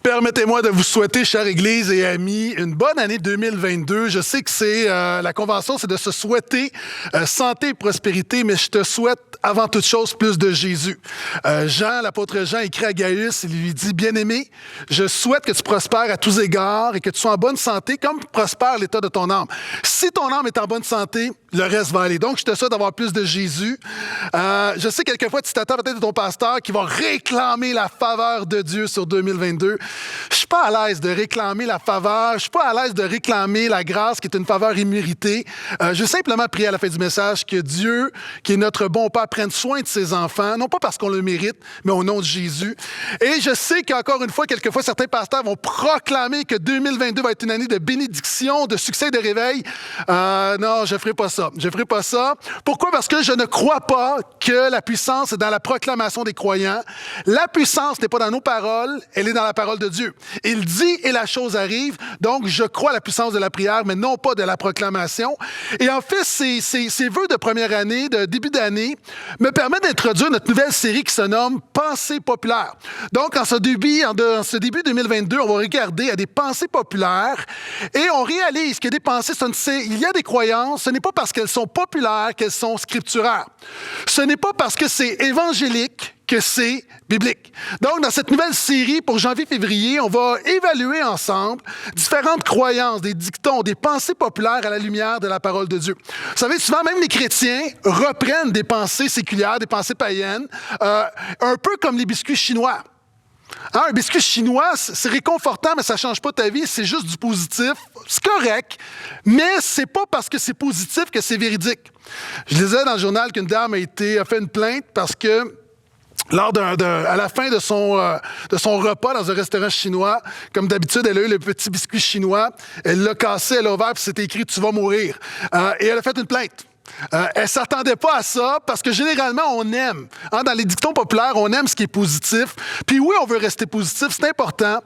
Permettez-moi de vous souhaiter, chère Église et amis, une bonne année 2022. Je sais que c'est la convention, c'est de se souhaiter santé et prospérité, mais je te souhaite avant toute chose plus de Jésus. Jean, l'apôtre Jean, écrit à Gaius, il lui dit, bien-aimé, je souhaite que tu prospères à tous égards et que tu sois en bonne santé comme prospère l'état de ton âme. Si ton âme est en bonne santé, le reste va aller. Donc, je te souhaite d'avoir plus de Jésus. Je sais quelquefois, tu t'attends peut-être de ton pasteur qui va réclamer la faveur de Dieu sur 2022. Je suis pas à l'aise de réclamer la faveur. Je suis pas à l'aise de réclamer la grâce qui est une faveur imméritée. Je veux simplement prier à la fin du message que Dieu, qui est notre bon Père, prenne soin de ses enfants, non pas parce qu'on le mérite, mais au nom de Jésus. Et je sais qu'encore une fois, quelquefois, certains pasteurs vont proclamer que 2022 va être une année de bénédiction, de succès et de réveil. Non, je ferai pas ça. Je ferai pas ça. Pourquoi? Parce que je ne crois pas que la puissance est dans la proclamation des croyants. La puissance n'est pas dans nos paroles, elle est dans la parole de Dieu. Il dit et la chose arrive. Donc, je crois à la puissance de la prière, mais non pas de la proclamation. Et en fait, ces vœux de première année, de début d'année, me permettent d'introduire notre nouvelle série qui se nomme Pensées populaires. Donc, en ce début 2022, on va regarder à des pensées populaires et on réalise que des pensées, il y a des croyances, ce n'est pas parce qu'elles sont populaires qu'elles sont scripturaires. Ce n'est pas parce que c'est évangélique que c'est biblique. Donc, dans cette nouvelle série pour janvier-février, on va évaluer ensemble différentes croyances, des dictons, des pensées populaires à la lumière de la parole de Dieu. Vous savez, souvent, même les chrétiens reprennent des pensées séculières, des pensées païennes, un peu comme les biscuits chinois. Hein, un biscuit chinois, c'est réconfortant, mais ça ne change pas ta vie, c'est juste du positif. C'est correct, mais c'est pas parce que c'est positif que c'est véridique. Je lisais dans le journal qu'une dame a fait une plainte parce que à la fin de son repas dans un restaurant chinois, comme d'habitude, elle a eu le petit biscuit chinois, elle l'a cassé, elle l'a ouvert, puis c'était écrit « Tu vas mourir ». Et elle a fait une plainte. Elle ne s'attendait pas à ça parce que généralement, on aime. Hein, dans les dictons populaires, on aime ce qui est positif. Puis oui, on veut rester positif, c'est important,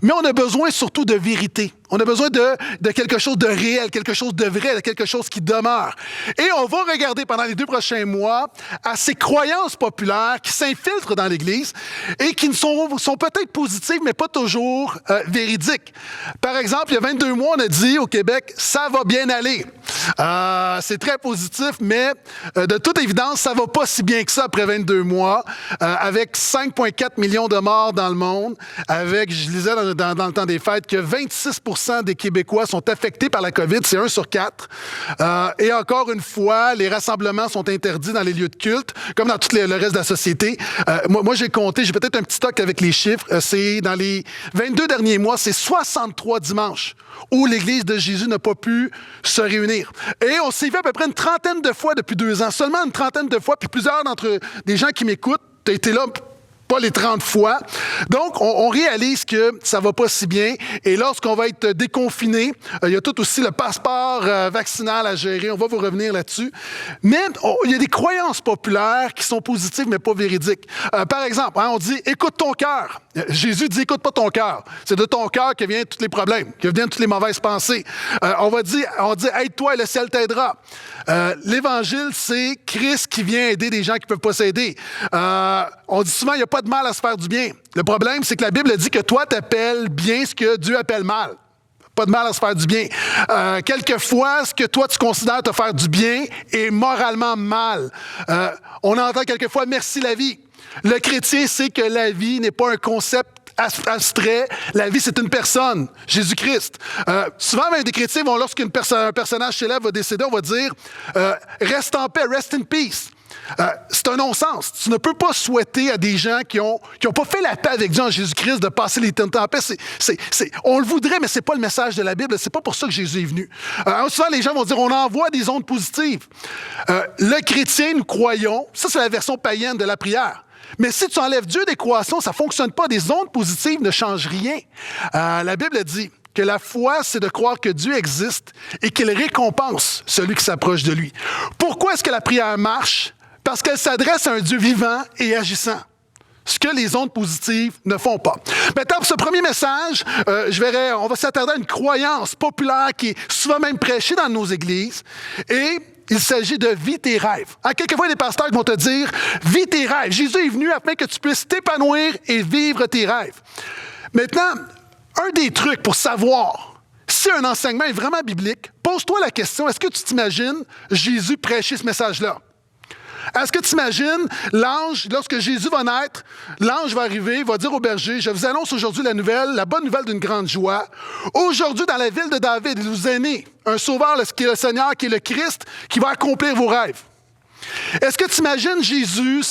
mais on a besoin surtout de vérité. On a besoin de quelque chose de réel, quelque chose de vrai, de quelque chose qui demeure. Et on va regarder pendant les 2 prochains mois à ces croyances populaires qui s'infiltrent dans l'Église et qui sont peut-être positives, mais pas toujours véridiques. Par exemple, il y a 22 mois, on a dit au Québec, ça va bien aller. C'est très positif, mais de toute évidence, ça va pas si bien que ça après 22 mois, avec 5,4 millions de morts dans le monde, avec, je lisais dans le temps des fêtes, que 26% des Québécois sont affectés par la COVID, c'est 1 sur 4. Et encore une fois, les rassemblements sont interdits dans les lieux de culte, comme dans tout le reste de la société. Moi, j'ai compté, j'ai peut-être un petit stock avec les chiffres, c'est dans les 22 derniers mois, c'est 63 dimanches où l'Église de Jésus n'a pas pu se réunir. Et on s'est vu à peu près une trentaine de fois depuis 2 ans, seulement une trentaine de fois, puis plusieurs d'entre des gens qui m'écoutent, tu as été là pas les 30 fois. Donc, on réalise que ça va pas si bien. Et lorsqu'on va être déconfiné, il y a tout aussi le passeport vaccinal à gérer. On va vous revenir là-dessus. Mais il y a des croyances populaires qui sont positives, mais pas véridiques. Par exemple, hein, on dit « écoute ton cœur ». Jésus dit « écoute pas ton cœur ». C'est de ton cœur que viennent tous les problèmes, que viennent toutes les mauvaises pensées. On dit « aide-toi et le ciel t'aidera ». L'Évangile, c'est Christ qui vient aider des gens qui ne peuvent pas s'aider. On dit souvent, il n'y a pas de mal à se faire du bien. Le problème, c'est que la Bible dit que toi, tu appelles bien ce que Dieu appelle mal. Pas de mal à se faire du bien. Quelquefois, ce que toi, tu considères te faire du bien est moralement mal. On entend quelquefois « merci la vie ». Le chrétien sait que la vie n'est pas un concept abstrait. La vie, c'est une personne, Jésus-Christ. Souvent, même des chrétiens vont, lorsqu'un personnage célèbre va décéder, on va dire reste en paix, rest in peace. C'est un non-sens. Tu ne peux pas souhaiter à des gens qui ont pas fait la paix avec Dieu en Jésus-Christ de passer l'éternité en paix. On le voudrait, mais c'est pas le message de la Bible. C'est pas pour ça que Jésus est venu. Souvent, les gens vont dire on envoie des ondes positives. Le chrétien, nous croyons, ça c'est la version païenne de la prière. Mais si tu enlèves Dieu des croissants, ça ne fonctionne pas. Des ondes positives ne changent rien. La Bible dit que la foi, c'est de croire que Dieu existe et qu'il récompense celui qui s'approche de lui. Pourquoi est-ce que la prière marche? Parce qu'elle s'adresse à un Dieu vivant et agissant. Ce que les ondes positives ne font pas. Maintenant, pour ce premier message, on va s'attarder à une croyance populaire qui est souvent même prêchée dans nos églises. Et il s'agit de « vis tes rêves ». Quelquefois, il y a des pasteurs qui vont te dire « vis tes rêves ». Jésus est venu afin que tu puisses t'épanouir et vivre tes rêves. Maintenant, un des trucs pour savoir si un enseignement est vraiment biblique, pose-toi la question, est-ce que tu t'imagines Jésus prêcher ce message-là? Est-ce que tu imagines l'ange, lorsque Jésus va naître, l'ange va arriver, va dire au berger, je vous annonce aujourd'hui la bonne nouvelle d'une grande joie. Aujourd'hui, dans la ville de David, il vous est né un sauveur, qui est le Seigneur, qui est le Christ, qui va accomplir vos rêves. Est-ce que tu imagines Jésus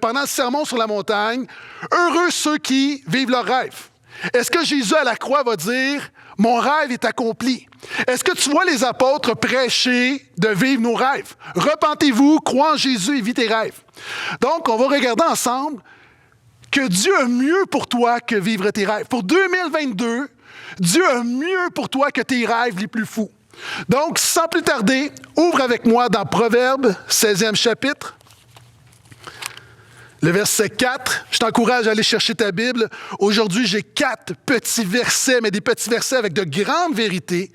pendant le sermon sur la montagne, heureux ceux qui vivent leurs rêves? Est-ce que Jésus à la croix va dire, mon rêve est accompli? Est-ce que tu vois les apôtres prêcher de vivre nos rêves? Repentez-vous, crois en Jésus et vis tes rêves. Donc, on va regarder ensemble que Dieu a mieux pour toi que vivre tes rêves. Pour 2022, Dieu a mieux pour toi que tes rêves les plus fous. Donc, sans plus tarder, ouvre avec moi dans Proverbes, 16e chapitre. Le verset 4, je t'encourage à aller chercher ta Bible. Aujourd'hui, j'ai 4 petits versets, mais des petits versets avec de grandes vérités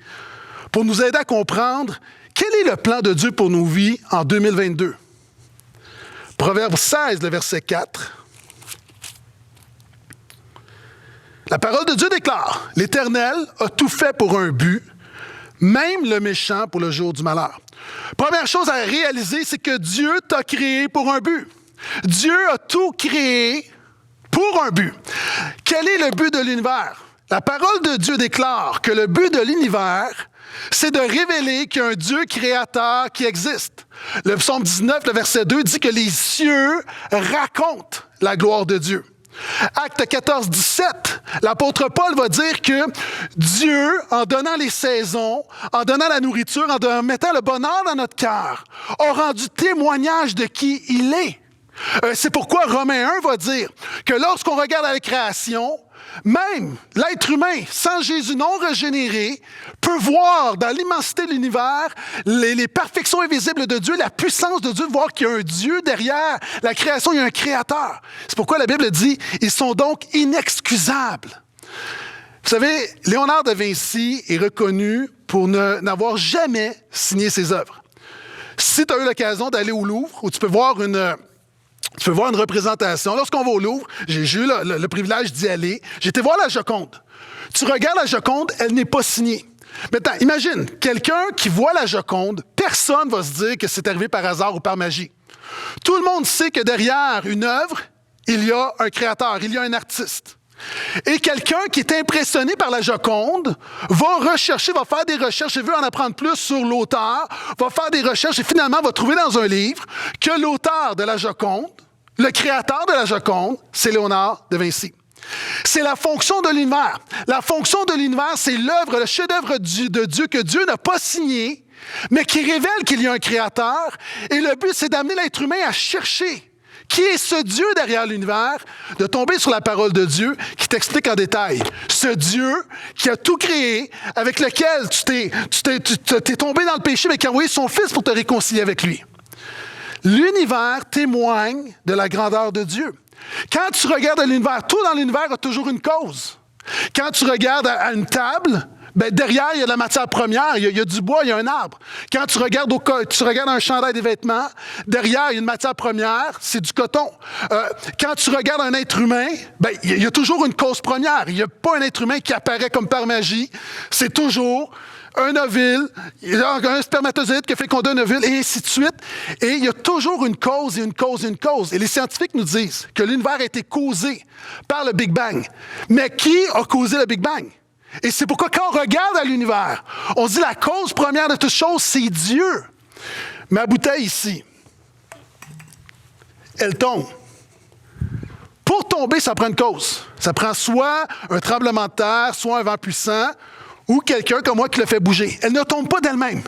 pour nous aider à comprendre quel est le plan de Dieu pour nos vies en 2022. Proverbe 16, le verset 4. La parole de Dieu déclare, « L'Éternel a tout fait pour un but, même le méchant pour le jour du malheur. » Première chose à réaliser, c'est que Dieu t'a créé pour un but. Dieu a tout créé pour un but. Quel est le but de l'univers? La parole de Dieu déclare que le but de l'univers, c'est de révéler qu'il y a un Dieu créateur qui existe. Le psaume 19, le verset 2, dit que les cieux racontent la gloire de Dieu. Acte 14, 17, l'apôtre Paul va dire que Dieu, en donnant les saisons, en donnant la nourriture, en mettant le bonheur dans notre cœur, a rendu témoignage de qui il est. C'est pourquoi Romains 1 va dire que lorsqu'on regarde à la création, même l'être humain, sans Jésus non régénéré, peut voir dans l'immensité de l'univers les perfections invisibles de Dieu, la puissance de Dieu, voir qu'il y a un Dieu derrière la création, il y a un créateur. C'est pourquoi la Bible dit, ils sont donc inexcusables. Vous savez, Léonard de Vinci est reconnu pour n'avoir jamais signé ses œuvres. Si tu as eu l'occasion d'aller au Louvre, où tu peux voir une représentation. Lorsqu'on va au Louvre, j'ai eu le privilège d'y aller. J'ai été voir la Joconde. Tu regardes la Joconde, elle n'est pas signée. Maintenant, imagine, quelqu'un qui voit la Joconde, personne ne va se dire que c'est arrivé par hasard ou par magie. Tout le monde sait que derrière une œuvre, il y a un créateur, il y a un artiste. Et quelqu'un qui est impressionné par la Joconde va faire des recherches et veut en apprendre plus sur l'auteur, va faire des recherches et finalement va trouver dans un livre que l'auteur de la Joconde, le créateur de la Joconde, c'est Léonard de Vinci. C'est la fonction de l'univers. La fonction de l'univers, c'est l'œuvre, le chef-d'œuvre de Dieu que Dieu n'a pas signé, mais qui révèle qu'il y a un créateur. Et le but, c'est d'amener l'être humain à chercher qui est ce Dieu derrière l'univers, de tomber sur la parole de Dieu qui t'explique en détail. Ce Dieu qui a tout créé, avec lequel tu t'es tombé dans le péché, mais qui a envoyé son Fils pour te réconcilier avec lui. L'univers témoigne de la grandeur de Dieu. Quand tu regardes l'univers, tout dans l'univers a toujours une cause. Quand tu regardes à une table, derrière, il y a de la matière première, il y a du bois, il y a un arbre. Quand tu regardes un chandail des vêtements, derrière, il y a une matière première, c'est du coton. Quand tu regardes un être humain, il y a toujours une cause première. Il n'y a pas un être humain qui apparaît comme par magie. C'est toujours un ovule, un spermatozoïde qui a fécondé un ovule, et ainsi de suite. Et il y a toujours une cause et une cause et une cause. Et les scientifiques nous disent que l'univers a été causé par le Big Bang. Mais qui a causé le Big Bang? Et c'est pourquoi quand on regarde à l'univers, on se dit la cause première de toute chose, c'est Dieu. Ma bouteille ici, elle tombe. Pour tomber, ça prend une cause. Ça prend soit un tremblement de terre, soit un vent puissant, ou quelqu'un comme moi qui le fait bouger. Elle ne tombe pas d'elle-même.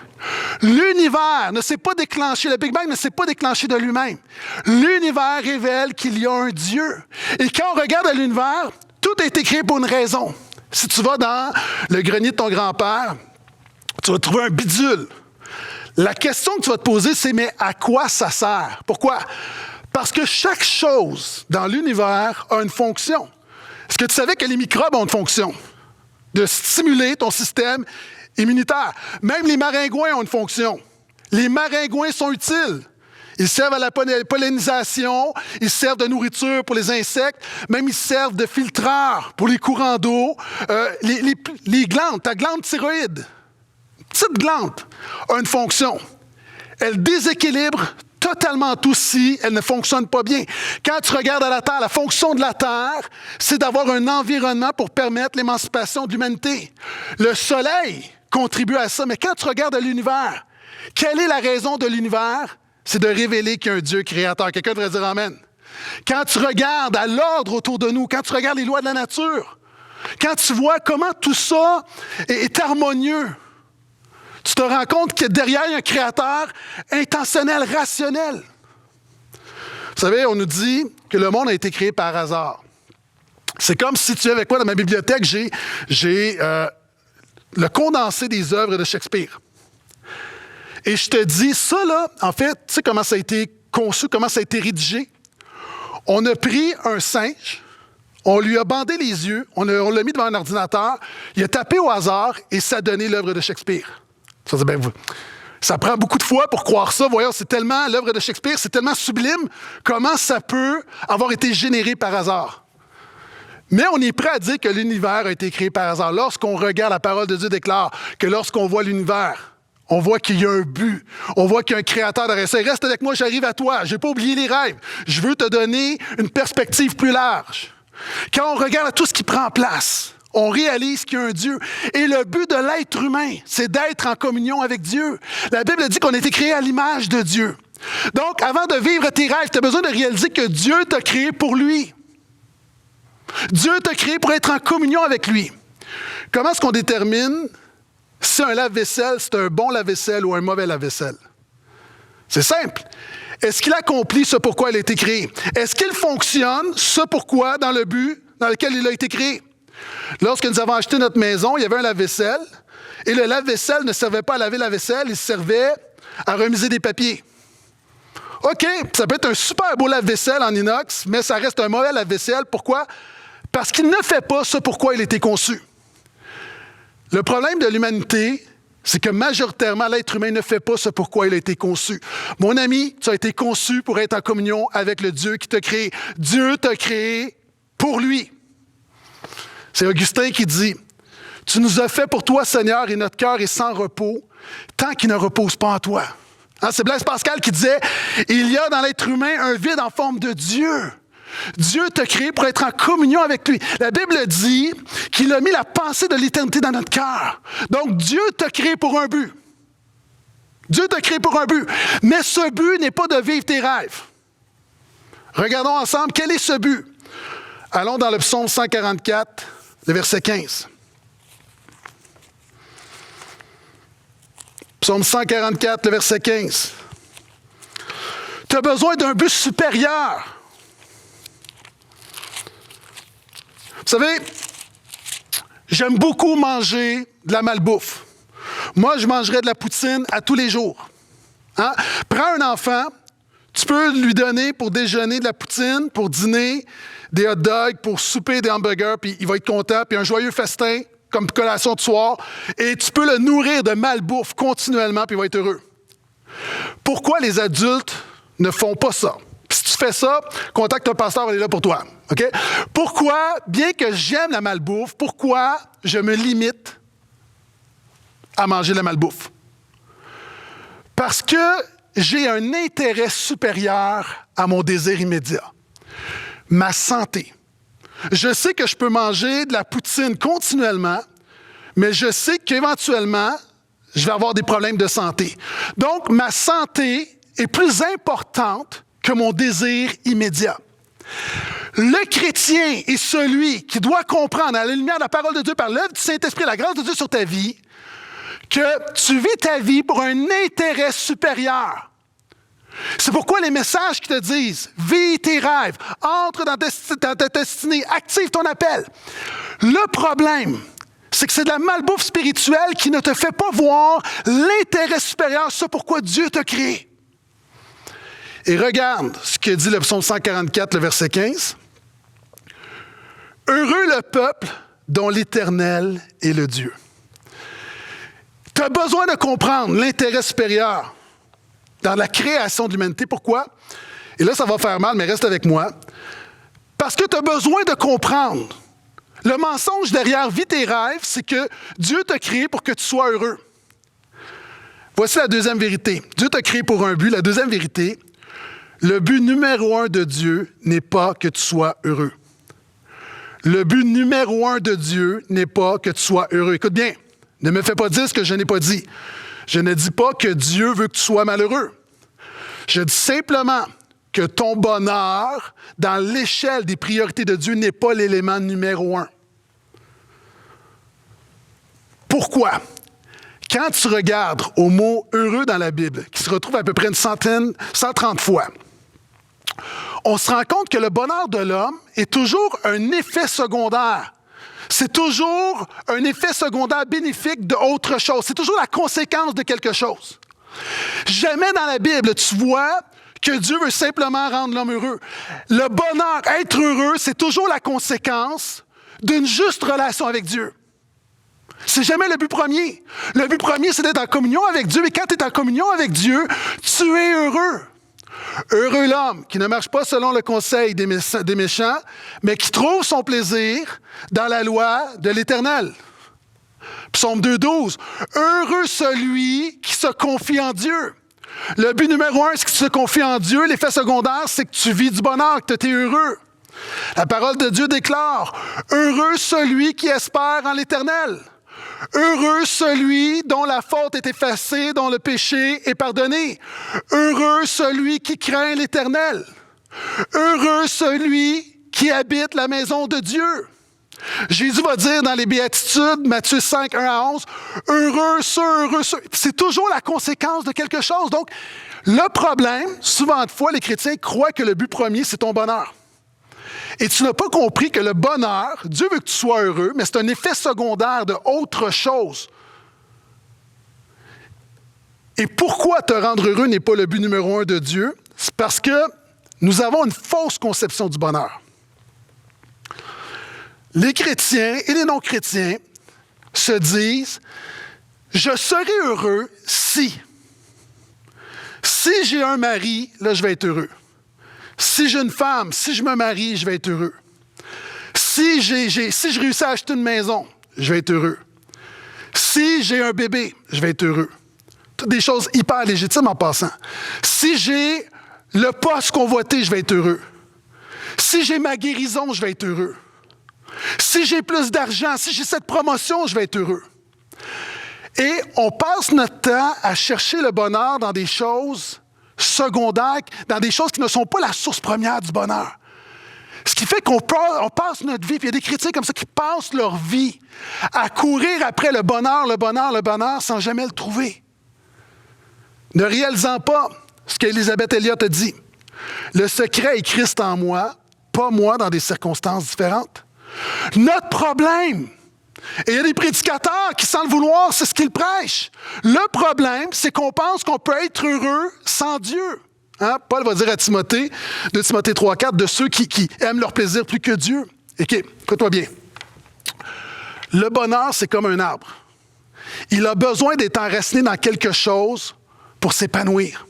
L'univers ne s'est pas déclenché, le Big Bang ne s'est pas déclenché de lui-même. L'univers révèle qu'il y a un Dieu. Et quand on regarde à l'univers, tout a été créé pour une raison. Si tu vas dans le grenier de ton grand-père, tu vas trouver un bidule. La question que tu vas te poser, c'est mais à quoi ça sert? Pourquoi? Parce que chaque chose dans l'univers a une fonction. Est-ce que tu savais que les microbes ont une fonction? De stimuler ton système immunitaire. Même les maringouins ont une fonction. Les maringouins sont utiles. Ils servent à la pollinisation, ils servent de nourriture pour les insectes, même ils servent de filtreurs pour les courants d'eau. Les glandes, ta glande thyroïde, petite glande, a une fonction. Elle déséquilibre totalement tout si elle ne fonctionne pas bien. Quand tu regardes à la Terre, la fonction de la Terre, c'est d'avoir un environnement pour permettre l'émancipation de l'humanité. Le Soleil contribue à ça, mais quand tu regardes à l'univers, quelle est la raison de l'univers? C'est de révéler qu'il y a un Dieu créateur. Quelqu'un devrait dire Amen. Quand tu regardes à l'ordre autour de nous, quand tu regardes les lois de la nature, quand tu vois comment tout ça est harmonieux, tu te rends compte que derrière, il y a un créateur intentionnel, rationnel. Vous savez, on nous dit que le monde a été créé par hasard. C'est comme si tu es avec moi dans ma bibliothèque, j'ai le condensé des œuvres de Shakespeare. Et je te dis, ça là, en fait, tu sais comment ça a été conçu, comment ça a été rédigé? On a pris un singe, on lui a bandé les yeux, on l'a mis devant un ordinateur, il a tapé au hasard et ça a donné l'œuvre de Shakespeare. Ça prend beaucoup de fois pour croire ça. Voyons, c'est tellement, l'œuvre de Shakespeare, c'est tellement sublime, comment ça peut avoir été généré par hasard? Mais on est prêt à dire que l'univers a été créé par hasard. Lorsqu'on regarde, la parole de Dieu déclare que lorsqu'on voit l'univers, on voit qu'il y a un but. On voit qu'il y a un créateur derrière ça. Reste avec moi, j'arrive à toi. Je n'ai pas oublié les rêves. Je veux te donner une perspective plus large. Quand on regarde à tout ce qui prend place, on réalise qu'il y a un Dieu. Et le but de l'être humain, c'est d'être en communion avec Dieu. La Bible dit qu'on a été créé à l'image de Dieu. Donc, avant de vivre tes rêves, tu as besoin de réaliser que Dieu t'a créé pour lui. Dieu t'a créé pour être en communion avec lui. Comment est-ce qu'on détermine si un lave-vaisselle, c'est un bon lave-vaisselle ou un mauvais lave-vaisselle? C'est simple. Est-ce qu'il accomplit ce pourquoi il a été créé? Est-ce qu'il fonctionne ce pourquoi dans le but dans lequel il a été créé? Lorsque nous avons acheté notre maison, il y avait un lave-vaisselle et le lave-vaisselle ne servait pas à laver la vaisselle, il servait à remiser des papiers. OK, ça peut être un super beau lave-vaisselle en inox, mais ça reste un mauvais lave-vaisselle. Pourquoi? Parce qu'il ne fait pas ce pourquoi il a été conçu. Le problème de l'humanité, c'est que majoritairement, l'être humain ne fait pas ce pourquoi il a été conçu. Mon ami, tu as été conçu pour être en communion avec le Dieu qui t'a créé. Dieu t'a créé pour lui. C'est Augustin qui dit, « Tu nous as fait pour toi, Seigneur, et notre cœur est sans repos, tant qu'il ne repose pas en toi. » C'est Blaise Pascal qui disait, « Il y a dans l'être humain un vide en forme de Dieu. » Dieu t'a créé pour être en communion avec lui. La Bible dit qu'il a mis la pensée de l'éternité dans notre cœur. Donc, Dieu t'a créé pour un but. Dieu t'a créé pour un but. Mais ce but n'est pas de vivre tes rêves. Regardons ensemble, quel est ce but? Allons dans le psaume 144, le verset 15. Psaume 144, le verset 15. Tu as besoin d'un but supérieur. Vous savez, j'aime beaucoup manger de la malbouffe. Moi, je mangerais de la poutine à tous les jours. Hein? Prends un enfant, tu peux lui donner pour déjeuner de la poutine, pour dîner des hot dogs, pour souper des hamburgers, puis il va être content, puis un joyeux festin comme collation de soir, et tu peux le nourrir de malbouffe continuellement, puis il va être heureux. Pourquoi les adultes ne font pas ça? Si tu fais ça, contacte un pasteur, il est là pour toi. Okay? Pourquoi, bien que j'aime la malbouffe, pourquoi je me limite à manger la malbouffe? Parce que j'ai un intérêt supérieur à mon désir immédiat. Ma santé. Je sais que je peux manger de la poutine continuellement, mais je sais qu'éventuellement, je vais avoir des problèmes de santé. Donc, ma santé est plus importante que mon désir immédiat. Le chrétien est celui qui doit comprendre, à la lumière de la parole de Dieu, par l'œuvre du Saint-Esprit, la grâce de Dieu sur ta vie, que tu vis ta vie pour un intérêt supérieur. C'est pourquoi les messages qui te disent « Vis tes rêves, entre dans ta destinée, active ton appel ». Le problème, c'est que c'est de la malbouffe spirituelle qui ne te fait pas voir l'intérêt supérieur, ce pourquoi Dieu t'a créé. Et regarde ce que dit le psaume 144, le verset 15. « Heureux le peuple dont l'Éternel est le Dieu. » Tu as besoin de comprendre l'intérêt supérieur. dans la création de l'humanité. Pourquoi? Et là, ça va faire mal, mais reste avec moi. Parce que tu as besoin de comprendre. Le mensonge derrière Vis tes rêves, c'est que Dieu t'a créé pour que tu sois heureux. Voici la deuxième vérité. Dieu t'a créé pour un but. La deuxième vérité, le but numéro 1 de Dieu n'est pas que tu sois heureux. Le but numéro 1 de Dieu n'est pas que tu sois heureux. Écoute bien, ne me fais pas dire ce que je n'ai pas dit. Je ne dis pas que Dieu veut que tu sois malheureux. Je dis simplement que ton bonheur, dans l'échelle des priorités de Dieu, n'est pas l'élément numéro 1. Pourquoi? Quand tu regardes au mot « heureux » dans la Bible, qui se retrouve à peu près 130 fois, on se rend compte que le bonheur de l'homme est toujours un effet secondaire. C'est toujours un effet secondaire bénéfique d'autre chose. C'est toujours la conséquence de quelque chose. Jamais dans la Bible, tu vois que Dieu veut simplement rendre l'homme heureux. Le bonheur, être heureux, c'est toujours la conséquence d'une juste relation avec Dieu. C'est jamais le but premier. Le but premier, c'est d'être en communion avec Dieu. Et quand tu es en communion avec Dieu, tu es heureux. Heureux l'homme qui ne marche pas selon le conseil des méchants, mais qui trouve son plaisir dans la loi de l'Éternel. Psaume 2,12. Heureux celui qui se confie en Dieu. Le but numéro 1, c'est que tu te confies en Dieu. L'effet secondaire, c'est que tu vis du bonheur, que tu es heureux. La parole de Dieu déclare « Heureux celui qui espère en l'Éternel. Heureux celui dont la faute est effacée, dont le péché est pardonné. Heureux celui qui craint l'Éternel. Heureux celui qui habite la maison de Dieu. » Jésus va dire dans les Béatitudes, Matthieu 5, 1 à 11, « Heureux ceux. » C'est toujours la conséquence de quelque chose. Donc, le problème, souvent de fois, les chrétiens croient que le but premier, c'est ton bonheur. Et tu n'as pas compris que le bonheur, Dieu veut que tu sois heureux, mais c'est un effet secondaire de autre chose. Et pourquoi te rendre heureux n'est pas le but numéro 1 de Dieu? C'est parce que nous avons une fausse conception du bonheur. Les chrétiens et les non-chrétiens se disent « Je serai heureux si j'ai un mari, là je vais être heureux. Si j'ai une femme, si je me marie, je vais être heureux. Si je réussis à acheter une maison, je vais être heureux. Si j'ai un bébé, je vais être heureux. » Toutes des choses hyper légitimes en passant. Si j'ai le poste convoité, je vais être heureux. Si j'ai ma guérison, je vais être heureux. Si j'ai plus d'argent, si j'ai cette promotion, je vais être heureux. Et on passe notre temps à chercher le bonheur dans des choses secondaires, dans des choses qui ne sont pas la source première du bonheur. Ce qui fait qu'on passe notre vie, puis il y a des chrétiens comme ça qui passent leur vie à courir après le bonheur sans jamais le trouver. Ne réalisant pas ce qu'Élisabeth Elliott a dit. Le secret est Christ en moi, pas moi dans des circonstances différentes. Notre problème, et il y a des prédicateurs qui, sans le vouloir, c'est ce qu'ils prêchent. Le problème, c'est qu'on pense qu'on peut être heureux sans Dieu. Hein? Paul va dire à Timothée, 2 Timothée 3,4, de ceux qui aiment leur plaisir plus que Dieu. OK, écoute-moi bien. Le bonheur, c'est comme un arbre. Il a besoin d'être enraciné dans quelque chose pour s'épanouir.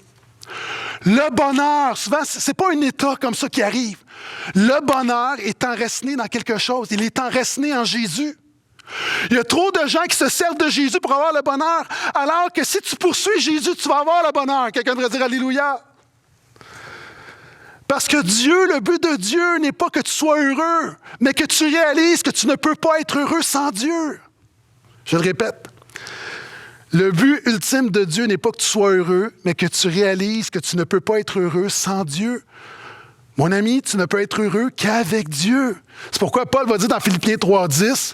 Le bonheur, souvent, ce n'est pas un état comme ça qui arrive. Le bonheur est enraciné dans quelque chose. Il est enraciné en Jésus. Il y a trop de gens qui se servent de Jésus pour avoir le bonheur, alors que si tu poursuis Jésus, tu vas avoir le bonheur. Quelqu'un devrait dire Alléluia. Parce que Dieu, le but de Dieu n'est pas que tu sois heureux, mais que tu réalises que tu ne peux pas être heureux sans Dieu. Je le répète. Le but ultime de Dieu n'est pas que tu sois heureux, mais que tu réalises que tu ne peux pas être heureux sans Dieu. Mon ami, tu ne peux être heureux qu'avec Dieu. C'est pourquoi Paul va dire dans Philippiens 3,10,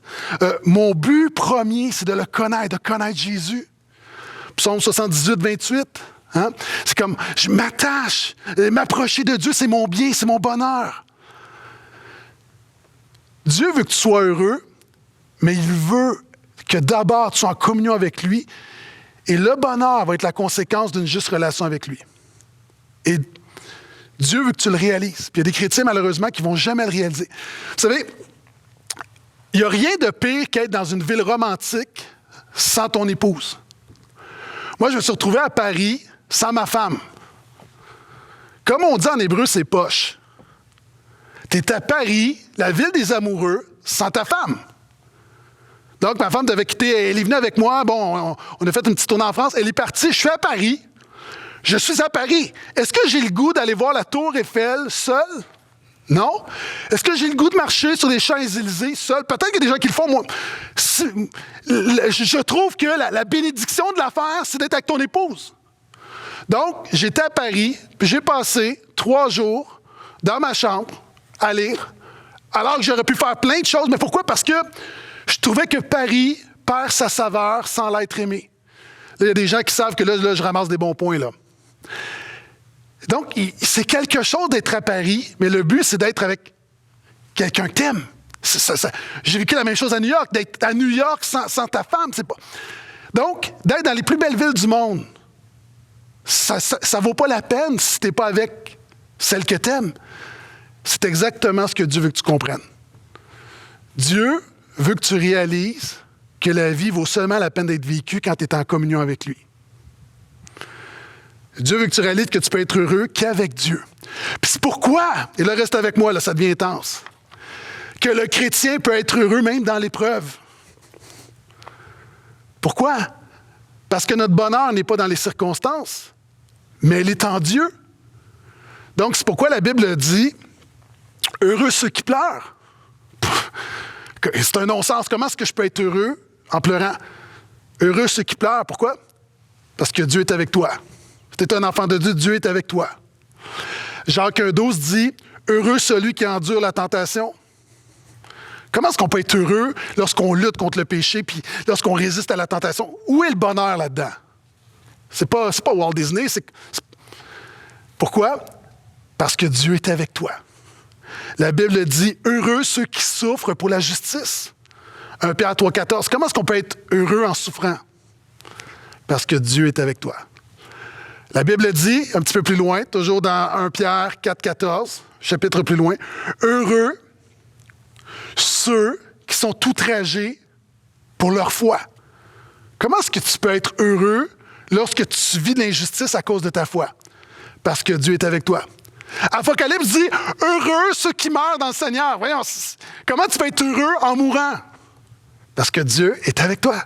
mon but premier, c'est de le connaître, de connaître Jésus. Psaume 78, 28. Hein? C'est comme, je m'attache, m'approcher de Dieu, c'est mon bien, c'est mon bonheur. Dieu veut que tu sois heureux, mais il veut que d'abord tu sois en communion avec lui, et le bonheur va être la conséquence d'une juste relation avec lui. Et Dieu veut que tu le réalises. Puis il y a des chrétiens, malheureusement, qui ne vont jamais le réaliser. Vous savez, il n'y a rien de pire qu'être dans une ville romantique sans ton épouse. Moi, je me suis retrouvé à Paris sans ma femme. Comme on dit en hébreu, c'est poche. Tu es à Paris, la ville des amoureux, sans ta femme. Donc, ma femme devait quitter, elle est venue avec moi. Bon, on a fait une petite tournée en France. Elle est partie, je suis à Paris. Je suis à Paris. Est-ce que j'ai le goût d'aller voir la Tour Eiffel seul? Non. Est-ce que j'ai le goût de marcher sur les Champs-Élysées seul? Peut-être qu'il y a des gens qui le font. Moi, je trouve que la bénédiction de l'affaire, c'est d'être avec ton épouse. Donc, j'étais à Paris, puis j'ai passé 3 jours dans ma chambre à lire, alors que j'aurais pu faire plein de choses. Mais pourquoi? Parce que je trouvais que Paris perd sa saveur sans l'être aimé. Là, il y a des gens qui savent que là, je ramasse des bons points, là. Donc, c'est quelque chose d'être à Paris, mais le but, c'est d'être avec quelqu'un que t'aimes. J'ai vécu la même chose à New York, d'être à New York sans ta femme, c'est pas... Donc, d'être dans les plus belles villes du monde, ça vaut pas la peine si t'es pas avec celle que t'aimes. C'est exactement ce que Dieu veut que tu comprennes. Dieu veut que tu réalises que la vie vaut seulement la peine d'être vécue quand tu es en communion avec lui. Dieu veut que tu réalises que tu peux être heureux qu'avec Dieu. Puis c'est pourquoi, et là reste avec moi, là, ça devient intense, que le chrétien peut être heureux même dans l'épreuve. Pourquoi? Parce que notre bonheur n'est pas dans les circonstances, mais il est en Dieu. Donc c'est pourquoi la Bible dit « Heureux ceux qui pleurent ». C'est un non-sens. Comment est-ce que je peux être heureux en pleurant? Heureux ceux qui pleurent. Pourquoi? Parce que Dieu est avec toi. Si tu es un enfant de Dieu, Dieu est avec toi. Jacques 1,12 dit « Heureux celui qui endure la tentation ». Comment est-ce qu'on peut être heureux lorsqu'on lutte contre le péché puis lorsqu'on résiste à la tentation? Où est le bonheur là-dedans? C'est pas Walt Disney. Pourquoi? Parce que Dieu est avec toi. La Bible dit « Heureux ceux qui souffrent pour la justice ». 1 Pierre 3,14. Comment est-ce qu'on peut être heureux en souffrant? Parce que Dieu est avec toi. La Bible dit, un petit peu plus loin, toujours dans 1 Pierre 4,14, chapitre plus loin, « Heureux ceux qui sont outragés pour leur foi ». Comment est-ce que tu peux être heureux lorsque tu vis de l'injustice à cause de ta foi? Parce que Dieu est avec toi. Apocalypse dit « Heureux ceux qui meurent dans le Seigneur ». Voyons, comment tu peux être heureux en mourant? Parce que Dieu est avec toi.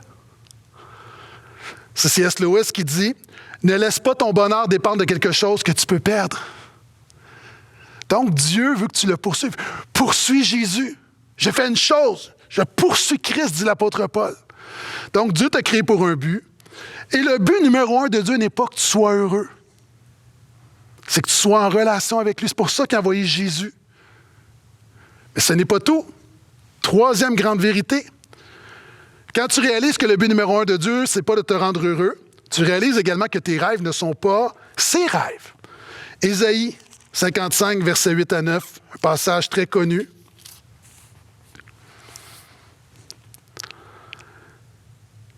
C'est C.S. Lewis qui dit « Ne laisse pas ton bonheur dépendre de quelque chose que tu peux perdre. » Donc, Dieu veut que tu le poursuives. Poursuis Jésus. J'ai fait une chose. Je poursuis Christ, dit l'apôtre Paul. Donc, Dieu t'a créé pour un but. Et le but numéro 1 de Dieu n'est pas que tu sois heureux. C'est que tu sois en relation avec lui. C'est pour ça qu'il a envoyé Jésus. Mais ce n'est pas tout. 3e grande vérité. Quand tu réalises que le but numéro 1 de Dieu, c'est pas de te rendre heureux, tu réalises également que tes rêves ne sont pas ses rêves. Ésaïe 55, versets 8 à 9, un passage très connu.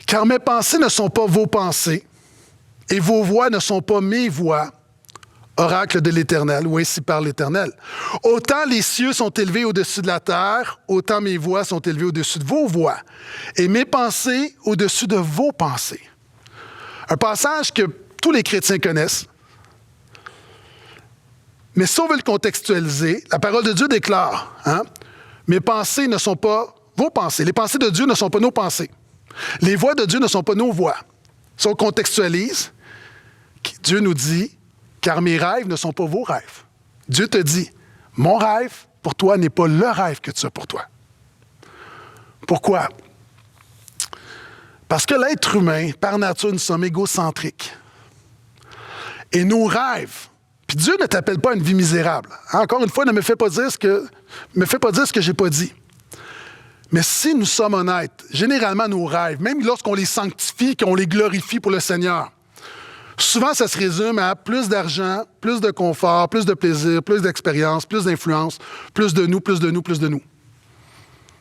« Car mes pensées ne sont pas vos pensées, et vos voix ne sont pas mes voix, oracle de l'Éternel, ou ainsi parle l'Éternel. Autant les cieux sont élevés au-dessus de la terre, autant mes voix sont élevées au-dessus de vos voix, et mes pensées au-dessus de vos pensées. » Un passage que tous les chrétiens connaissent. Mais si on veut le contextualiser, la parole de Dieu déclare, mes pensées ne sont pas vos pensées. Les pensées de Dieu ne sont pas nos pensées. Les voix de Dieu ne sont pas nos voix. Si on contextualise, Dieu nous dit, car mes rêves ne sont pas vos rêves. Dieu te dit, mon rêve pour toi n'est pas le rêve que tu as pour toi. Pourquoi? Parce que l'être humain, par nature, nous sommes égocentriques. Et nos rêves, puis Dieu ne t'appelle pas à une vie misérable. Encore une fois, ne me fais pas dire ce que je n'ai pas dit. Mais si nous sommes honnêtes, généralement nos rêves, même lorsqu'on les sanctifie, qu'on les glorifie pour le Seigneur, souvent ça se résume à plus d'argent, plus de confort, plus de plaisir, plus d'expérience, plus d'influence, plus de nous, plus de nous, plus de nous.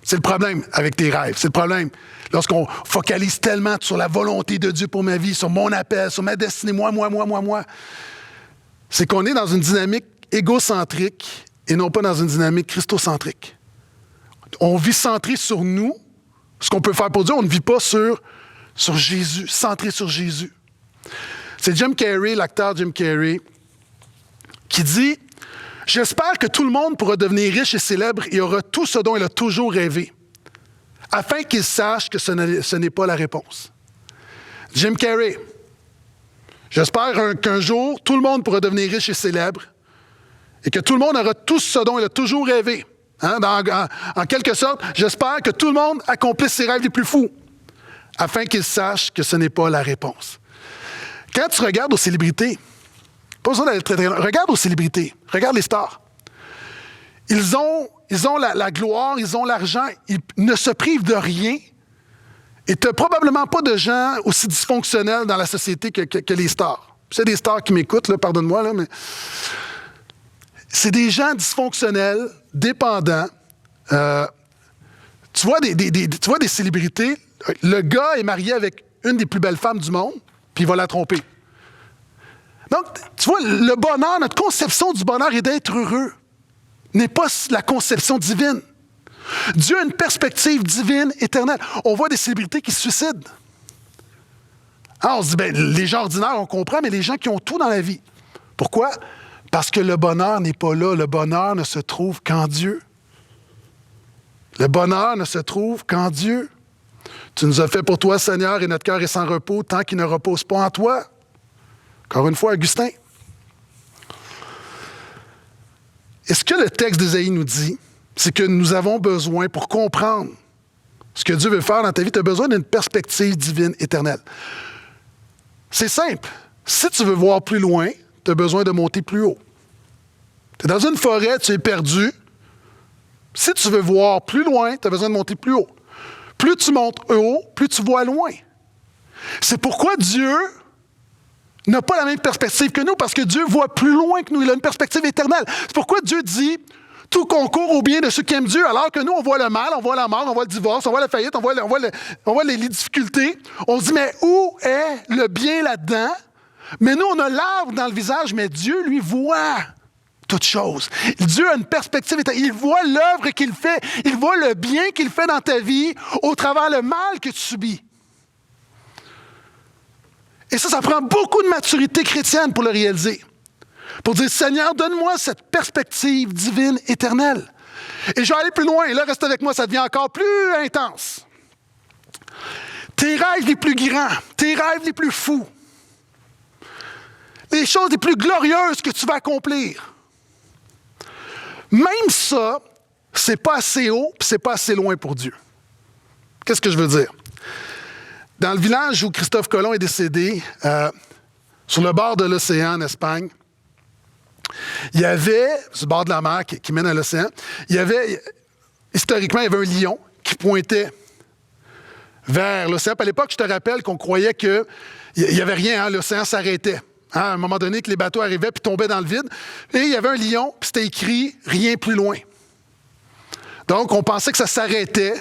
C'est le problème avec tes rêves. C'est le problème lorsqu'on focalise tellement sur la volonté de Dieu pour ma vie, sur mon appel, sur ma destinée, moi. C'est qu'on est dans une dynamique égocentrique et non pas dans une dynamique christocentrique. On vit centré sur nous, ce qu'on peut faire pour Dieu, on ne vit pas sur Jésus, centré sur Jésus. C'est Jim Carrey, l'acteur Jim Carrey, qui dit « J'espère que tout le monde pourra devenir riche et célèbre et aura tout ce dont il a toujours rêvé, afin qu'il sache que ce n'est pas la réponse. » Jim Carrey. « J'espère qu'un jour, tout le monde pourra devenir riche et célèbre et que tout le monde aura tout ce dont il a toujours rêvé. » Hein, en quelque sorte, j'espère que tout le monde accomplisse ses rêves les plus fous, afin qu'il sache que ce n'est pas la réponse. Quand tu regardes aux célébrités, pas besoin d'aller très loin, regarde aux célébrités, regarde les stars. Ils ont la gloire, ils ont l'argent, ils ne se privent de rien. Et tu n'as probablement pas de gens aussi dysfonctionnels dans la société que les stars. C'est des stars qui m'écoutent, là, pardonne-moi, là, mais c'est des gens dysfonctionnels, dépendants. Tu vois des célébrités, le gars est marié avec une des plus belles femmes du monde, puis il va la tromper. Donc, tu vois, le bonheur, notre conception du bonheur est d'être heureux, n'est pas la conception divine. Dieu a une perspective divine, éternelle. On voit des célébrités qui se suicident. Alors, on se dit, bien, les gens ordinaires, on comprend, mais les gens qui ont tout dans la vie. Pourquoi? Parce que le bonheur n'est pas là. Le bonheur ne se trouve qu'en Dieu. Le bonheur ne se trouve qu'en Dieu. Tu nous as fait pour toi, Seigneur, et notre cœur est sans repos tant qu'il ne repose pas en toi. Encore une fois, Augustin. Et ce que le texte d'Ésaïe nous dit, c'est que nous avons besoin, pour comprendre ce que Dieu veut faire dans ta vie, tu as besoin d'une perspective divine éternelle. C'est simple. Si tu veux voir plus loin, tu as besoin de monter plus haut. Tu es dans une forêt, tu es perdu. Si tu veux voir plus loin, tu as besoin de monter plus haut. Plus tu montes haut, plus tu vois loin. C'est pourquoi Dieu n'a pas la même perspective que nous, parce que Dieu voit plus loin que nous. Il a une perspective éternelle. C'est pourquoi Dieu dit « Tout concourt au bien de ceux qui aiment Dieu », alors que nous, on voit le mal, on voit la mort, on voit le divorce, on voit la faillite, on voit les difficultés. On se dit « Mais où est le bien là-dedans? » Mais nous, on a l'arbre dans le visage, mais Dieu, lui, voit toutes choses. Dieu a une perspective éternelle. Il voit l'œuvre qu'il fait. Il voit le bien qu'il fait dans ta vie au travers le mal que tu subis. Et ça prend beaucoup de maturité chrétienne pour le réaliser. Pour dire, Seigneur, donne-moi cette perspective divine éternelle. Et je vais aller plus loin. Et là, reste avec moi, ça devient encore plus intense. Tes rêves les plus grands, tes rêves les plus fous, les choses les plus glorieuses que tu vas accomplir. Même ça, c'est pas assez haut et c'est pas assez loin pour Dieu. Qu'est-ce que je veux dire? Dans le village où Christophe Colomb est décédé, sur le bord de l'océan en Espagne, il y avait, sur le bord de la mer qui mène à l'océan, historiquement, il y avait un lion qui pointait vers l'océan. Puis à l'époque, je te rappelle qu'on croyait qu'il n'y avait rien, hein, l'océan s'arrêtait. Hein, à un moment donné, que les bateaux arrivaient puis tombaient dans le vide. Et il y avait un lion, puis c'était écrit « Rien plus loin ». Donc, on pensait que ça s'arrêtait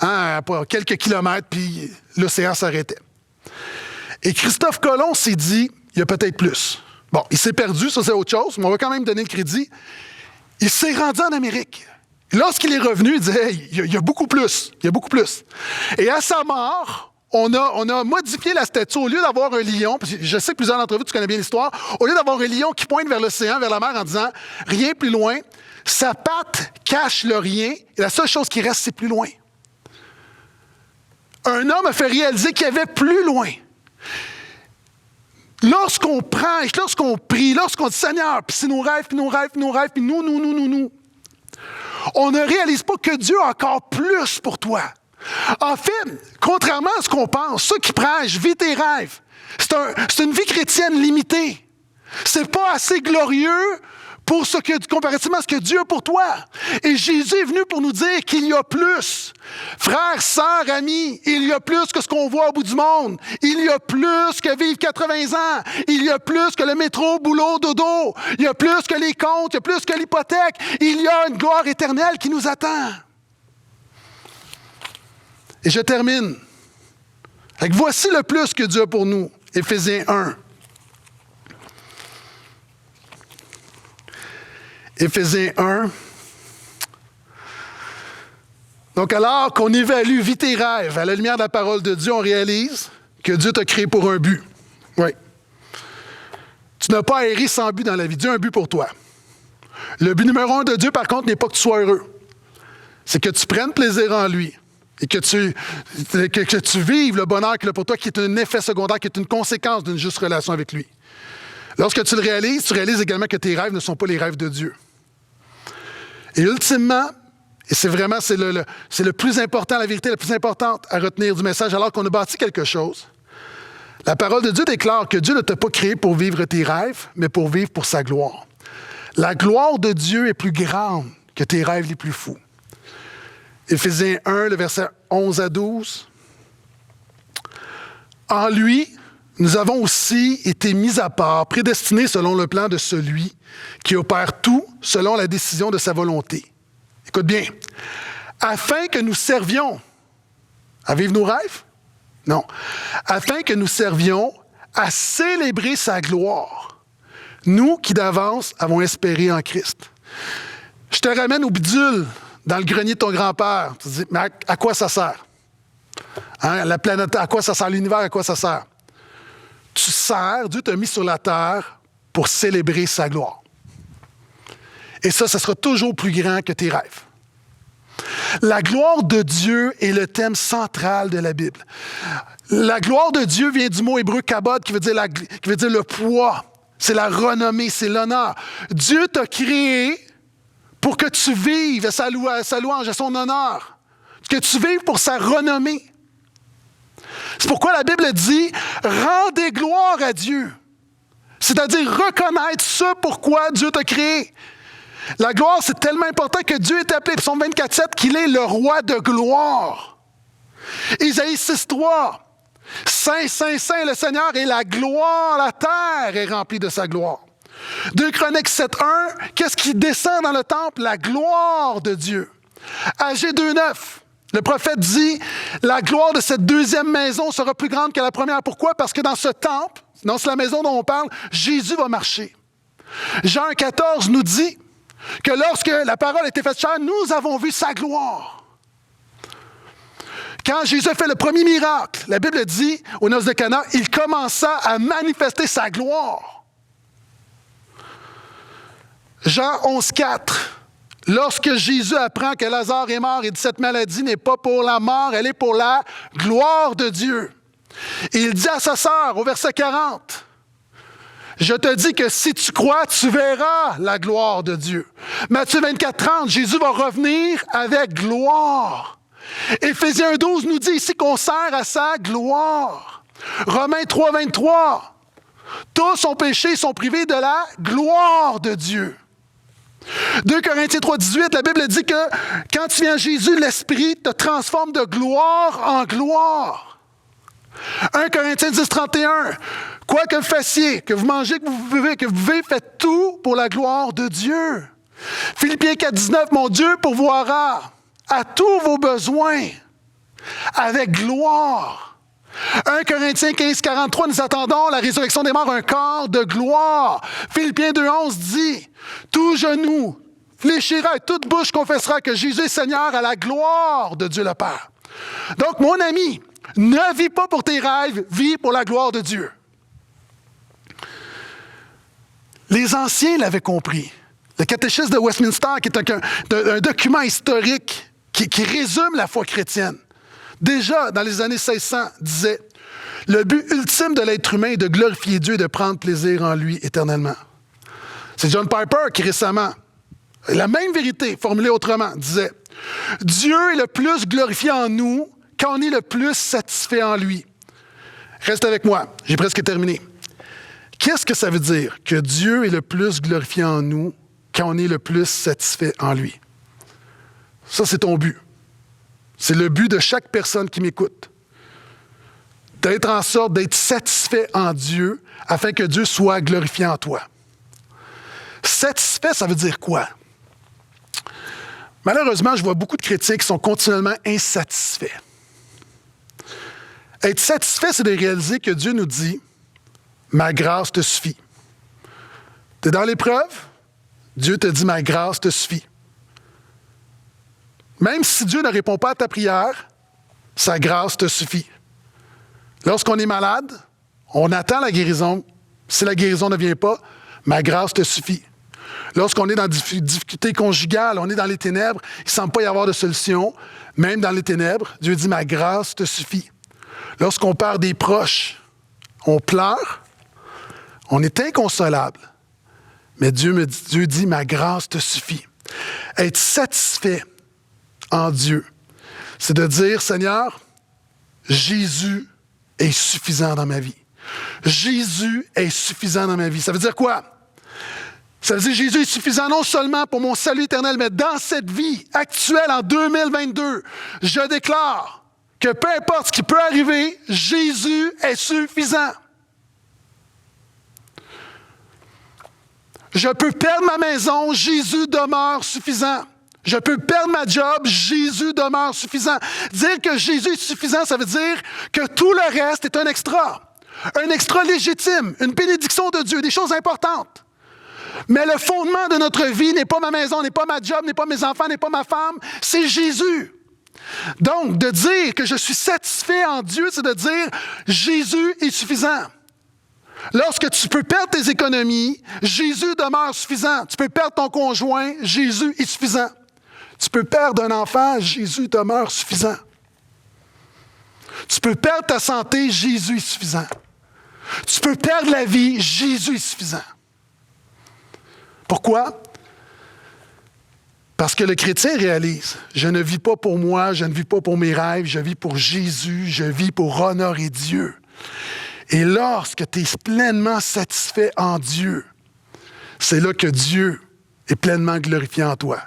à quelques kilomètres, puis l'océan s'arrêtait. Et Christophe Colomb s'est dit « Il y a peut-être plus ». Bon, il s'est perdu, ça c'est autre chose, mais on va quand même donner le crédit. Il s'est rendu en Amérique. Lorsqu'il est revenu, il disait hey, il y a beaucoup plus, il y a beaucoup plus. Et à sa mort, on a modifié la statue. Au lieu d'avoir un lion, parce que je sais que plusieurs d'entre vous, tu connais bien l'histoire, au lieu d'avoir un lion qui pointe vers l'océan, vers la mer en disant « Rien plus loin », sa patte cache le rien, et la seule chose qui reste, c'est plus loin. Un homme a fait réaliser qu'il y avait plus loin. Lorsqu'on prêche, lorsqu'on prie, lorsqu'on dit « Seigneur », puis c'est nos rêves, puis nos rêves, puis nos rêves, puis nous, on ne réalise pas que Dieu a encore plus pour toi. En fait, contrairement à ce qu'on pense, ceux qui prêchent, vis tes rêves. C'est une vie chrétienne limitée. C'est pas assez glorieux comparativement à ce que Dieu a pour toi. Et Jésus est venu pour nous dire qu'il y a plus. Frères, sœurs, amis, il y a plus que ce qu'on voit au bout du monde. Il y a plus que vivre 80 ans. Il y a plus que le métro, boulot, dodo. Il y a plus que les comptes, il y a plus que l'hypothèque. Il y a une gloire éternelle qui nous attend. Et je termine avec voici le plus que Dieu a pour nous. Éphésiens 1. Éphésiens 1. Donc, alors qu'on évalue, vis tes rêves, à la lumière de la parole de Dieu, on réalise que Dieu t'a créé pour un but. Oui. Tu Tu n'as pas erré sans but dans la vie. Dieu a un but pour toi. Le but numéro 1 de Dieu, par contre, n'est pas que tu sois heureux. C'est que tu prennes plaisir en lui et que tu vives le bonheur qu'il a pour toi, qui est un effet secondaire, qui est une conséquence d'une juste relation avec lui. Lorsque tu le réalises, tu réalises également que tes rêves ne sont pas les rêves de Dieu. Et ultimement, et c'est le plus important, la vérité la plus importante à retenir du message, alors qu'on a bâti quelque chose, la parole de Dieu déclare que Dieu ne t'a pas créé pour vivre tes rêves, mais pour vivre pour sa gloire. La gloire de Dieu est plus grande que tes rêves les plus fous. Éphésiens 1, le verset 11 à 12. En lui, nous avons aussi été mis à part, prédestinés selon le plan de celui qui opère tout selon la décision de sa volonté. Écoute bien. Afin que nous servions à vivre nos rêves? Non. Afin que nous servions à célébrer sa gloire, nous qui d'avance avons espéré en Christ. Je te ramène au bidule dans le grenier de ton grand-père. Tu te dis, mais à quoi ça sert? Hein, la planète, à quoi ça sert? L'univers, à quoi ça sert? Tu sers, Dieu t'a mis sur la terre pour célébrer sa gloire. Et ça sera toujours plus grand que tes rêves. La gloire de Dieu est le thème central de la Bible. La gloire de Dieu vient du mot hébreu kabod, qui veut dire le poids. C'est la renommée, c'est l'honneur. Dieu t'a créé pour que tu vives à sa louange, à son honneur. Que tu vives pour sa renommée. C'est pourquoi la Bible dit « Rendez gloire à Dieu ». C'est-à-dire reconnaître ce pourquoi Dieu t'a créé. La gloire, c'est tellement important que Dieu est appelé, Psaume 24:7, qu'il est le roi de gloire. Isaïe 6:3, Saint, Saint, Saint, le Seigneur est la gloire, la terre est remplie de sa gloire. 2 Chroniques 7:1, qu'est-ce qui descend dans le temple? La gloire de Dieu. Agé 2:9, le prophète dit, la gloire de cette deuxième maison sera plus grande que la première. Pourquoi? Parce que dans ce temple, dans la maison dont on parle, Jésus va marcher. Jean 14 nous dit que lorsque la parole a été faite chair, nous avons vu sa gloire. Quand Jésus a fait le premier miracle, la Bible dit, aux noces de Cana, il commença à manifester sa gloire. Jean 11:4, lorsque Jésus apprend que Lazare est mort, il dit, cette maladie n'est pas pour la mort, elle est pour la gloire de Dieu. Et il dit à sa sœur, au verset 40, je te dis que si tu crois, tu verras la gloire de Dieu. Matthieu 24:30, Jésus va revenir avec gloire. Éphésiens 12 nous dit ici qu'on sert à sa gloire. Romains 3:23, tous ont péché et sont privés de la gloire de Dieu. 2 Corinthiens 3:18, la Bible dit que quand tu viens à Jésus, l'Esprit te transforme de gloire en gloire. 1 Corinthiens 10:31, quoi que vous fassiez, que vous mangez, que vous buvez, faites tout pour la gloire de Dieu. Philippiens 4:19, mon Dieu pourvoira à tous vos besoins avec gloire. 1 Corinthiens 15:43, nous attendons la résurrection des morts, un corps de gloire. Philippiens 2:11 dit, tout genou fléchira et toute bouche confessera que Jésus est Seigneur à la gloire de Dieu le Père. Donc, mon ami, ne vis pas pour tes rêves, vis pour la gloire de Dieu. Les anciens l'avaient compris. Le catéchisme de Westminster, qui est un document historique qui résume la foi chrétienne, déjà dans les années 1600, disait « Le but ultime de l'être humain est de glorifier Dieu et de prendre plaisir en lui éternellement. » C'est John Piper qui récemment, la même vérité formulée autrement, disait « Dieu est le plus glorifié en nous quand on est le plus satisfait en lui. » Reste avec moi, j'ai presque terminé. Qu'est-ce que ça veut dire que Dieu est le plus glorifié en nous quand on est le plus satisfait en lui? Ça, c'est ton but. C'est le but de chaque personne qui m'écoute. D'être en sorte d'être satisfait en Dieu afin que Dieu soit glorifié en toi. Satisfait, ça veut dire quoi? Malheureusement, je vois beaucoup de chrétiens qui sont continuellement insatisfaits. Être satisfait, c'est de réaliser que Dieu nous dit « Ma grâce te suffit ». Tu es dans l'épreuve, Dieu te dit « Ma grâce te suffit ». Même si Dieu ne répond pas à ta prière, sa grâce te suffit. Lorsqu'on est malade, on attend la guérison, Si la guérison ne vient pas, ma grâce te suffit. Lorsqu'on est dans des difficultés conjugales, on est dans les ténèbres, il ne semble pas y avoir de solution. Même dans les ténèbres, Dieu dit, ma grâce te suffit. Lorsqu'on perd des proches, on pleure, on est inconsolable. Mais Dieu dit, ma grâce te suffit. Être satisfait en Dieu, c'est de dire, Seigneur, Jésus est suffisant dans ma vie. Jésus est suffisant dans ma vie. Ça veut dire quoi? Ça veut dire que Jésus est suffisant non seulement pour mon salut éternel, mais dans cette vie actuelle, en 2022, je déclare que peu importe ce qui peut arriver, Jésus est suffisant. Je peux perdre ma maison, Jésus demeure suffisant. Je peux perdre ma job, Jésus demeure suffisant. Dire que Jésus est suffisant, ça veut dire que tout le reste est un extra. Un extra légitime, une bénédiction de Dieu, des choses importantes. Mais le fondement de notre vie n'est pas ma maison, n'est pas ma job, n'est pas mes enfants, n'est pas ma femme, c'est Jésus. Donc, de dire que je suis satisfait en Dieu, c'est de dire Jésus est suffisant. Lorsque tu peux perdre tes économies, Jésus demeure suffisant. Tu peux perdre ton conjoint, Jésus est suffisant. Tu peux perdre un enfant, Jésus demeure suffisant. Tu peux perdre ta santé, Jésus est suffisant. Tu peux perdre la vie, Jésus est suffisant. Pourquoi? Parce que le chrétien réalise, je ne vis pas pour moi, je ne vis pas pour mes rêves, je vis pour Jésus, je vis pour honorer Dieu. Et lorsque tu es pleinement satisfait en Dieu, c'est là que Dieu est pleinement glorifié en toi.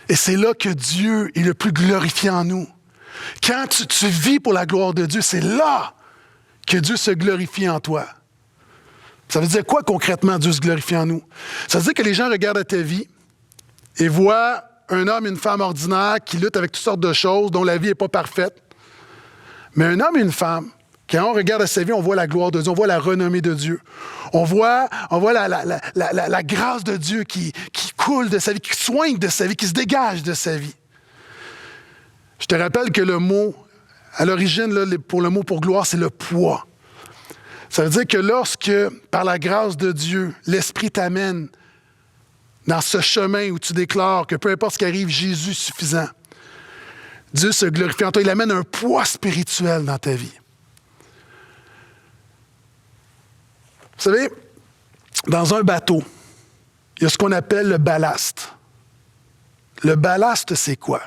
Et c'est là que Dieu est le plus glorifié en nous. Quand tu vis pour la gloire de Dieu, c'est là que Dieu se glorifie en toi. Ça veut dire quoi concrètement, Dieu se glorifie en nous? Ça veut dire que les gens regardent à ta vie et voient un homme et une femme ordinaires qui luttent avec toutes sortes de choses, dont la vie n'est pas parfaite. Mais un homme et une femme, quand on regarde à sa vie, on voit la gloire de Dieu, on voit la renommée de Dieu. On voit la grâce de Dieu qui coule de sa vie, qui soigne de sa vie, qui se dégage de sa vie. Je te rappelle que le mot, à l'origine, là, pour le mot pour gloire, c'est le poids. Ça veut dire que lorsque, par la grâce de Dieu, l'Esprit t'amène dans ce chemin où tu déclares que peu importe ce qui arrive, Jésus est suffisant, Dieu se glorifie en toi. Il amène un poids spirituel dans ta vie. Vous savez, dans un bateau, il y a ce qu'on appelle le ballast. Le ballast, c'est quoi?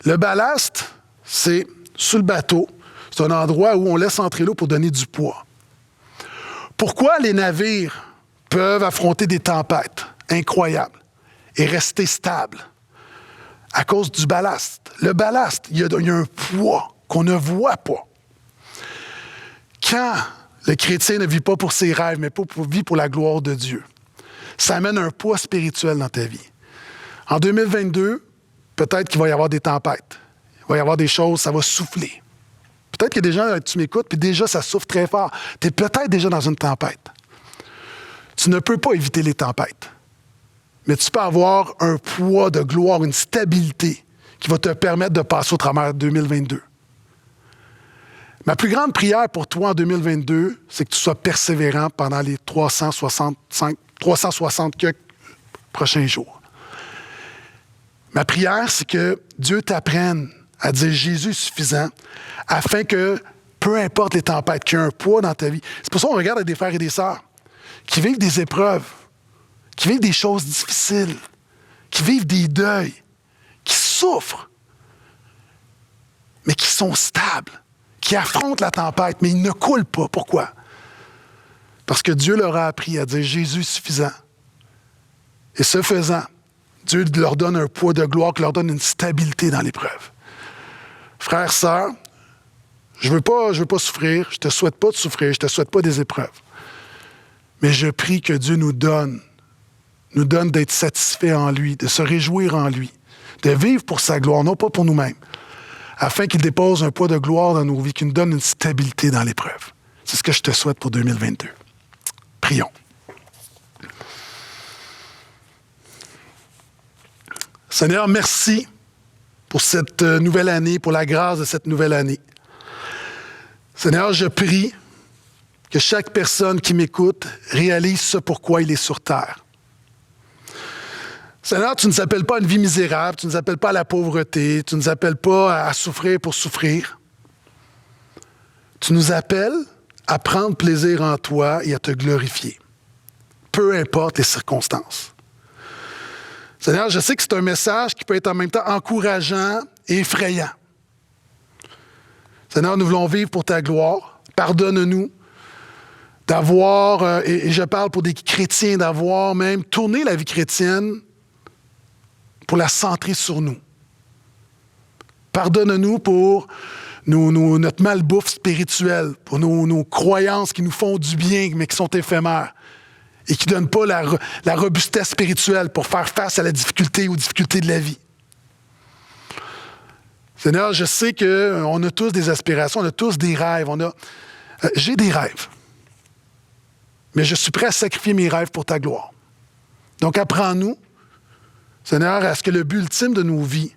Le ballast, c'est sous le bateau. C'est un endroit où on laisse entrer l'eau pour donner du poids. Pourquoi les navires peuvent affronter des tempêtes incroyables et rester stables? À cause du ballast. Le ballast, il y a un poids qu'on ne voit pas. Quand le chrétien ne vit pas pour ses rêves, mais vit pour la gloire de Dieu, ça amène un poids spirituel dans ta vie. En 2022, peut-être qu'il va y avoir des tempêtes. Il va y avoir des choses, ça va souffler. Peut-être qu'il y a des gens, tu m'écoutes, puis déjà, ça souffle très fort. Tu es peut-être déjà dans une tempête. Tu ne peux pas éviter les tempêtes. Mais tu peux avoir un poids de gloire, une stabilité qui va te permettre de passer au travers 2022. Ma plus grande prière pour toi en 2022, c'est que tu sois persévérant pendant les 360 prochains jours. Ma prière, c'est que Dieu t'apprenne à dire Jésus est suffisant, afin que, peu importe les tempêtes, qu'il y ait un poids dans ta vie. C'est pour ça qu'on regarde des frères et des sœurs qui vivent des épreuves, qui vivent des choses difficiles, qui vivent des deuils, qui souffrent, mais qui sont stables, qui affrontent la tempête, mais ils ne coulent pas. Pourquoi? Parce que Dieu leur a appris à dire Jésus est suffisant. Et ce faisant, Dieu leur donne un poids de gloire qui leur donne une stabilité dans l'épreuve. Frères, sœurs, je veux pas souffrir, je te souhaite pas de souffrir, je te souhaite pas des épreuves. Mais je prie que Dieu nous donne d'être satisfaits en lui, de se réjouir en lui, de vivre pour sa gloire, non pas pour nous-mêmes, afin qu'il dépose un poids de gloire dans nos vies, qu'il nous donne une stabilité dans l'épreuve. C'est ce que je te souhaite pour 2022. Prions. Seigneur, merci pour cette nouvelle année, pour la grâce de cette nouvelle année. Seigneur, je prie que chaque personne qui m'écoute réalise ce pourquoi il est sur terre. Seigneur, tu ne nous appelles pas à une vie misérable, tu ne nous appelles pas à la pauvreté, tu ne nous appelles pas à souffrir pour souffrir. Tu nous appelles à prendre plaisir en toi et à te glorifier, peu importe les circonstances. Seigneur, je sais que c'est un message qui peut être en même temps encourageant et effrayant. Seigneur, nous voulons vivre pour ta gloire. Pardonne-nous d'avoir, et je parle pour des chrétiens, d'avoir même tourné la vie chrétienne pour la centrer sur nous. Pardonne-nous pour notre malbouffe spirituelle, pour nos croyances qui nous font du bien, mais qui sont éphémères et qui ne donnent pas la robustesse spirituelle pour faire face à la difficulté ou aux difficultés de la vie. Seigneur, je sais qu'on a tous des aspirations, on a tous des rêves. J'ai des rêves, mais je suis prêt à sacrifier mes rêves pour ta gloire. Donc apprends-nous, Seigneur, à ce que le but ultime de nos vies